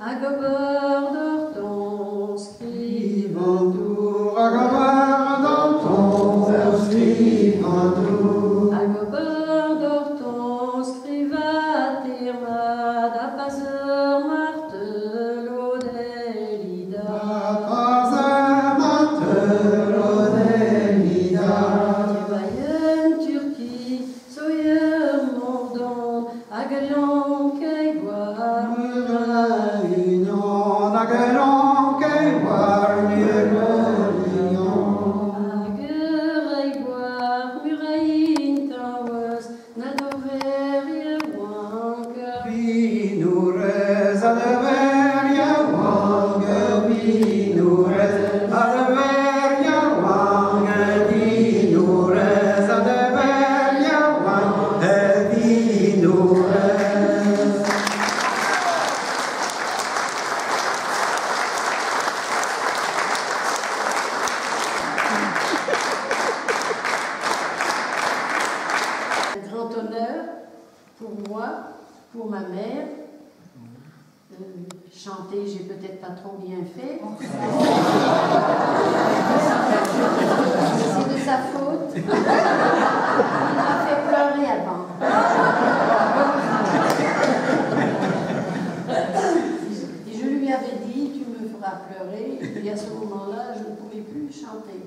à Gobord d'Hortense, Scrivendour, à Gobord d'Hortense, Scrivendour. à Gobord d'Hortense, scriva Tirmad, à Paseur Martelot d'Elida. Tibayen Turquie, soyeur mordant, à Galion Keiboire, un grand honneur pour moi, pour ma mère. Chanter, j'ai peut-être pas trop bien fait. C'est de sa faute. Il m'a fait pleurer avant. Et je lui avais dit, tu me feras pleurer. Et à ce moment-là, je ne pouvais plus chanter.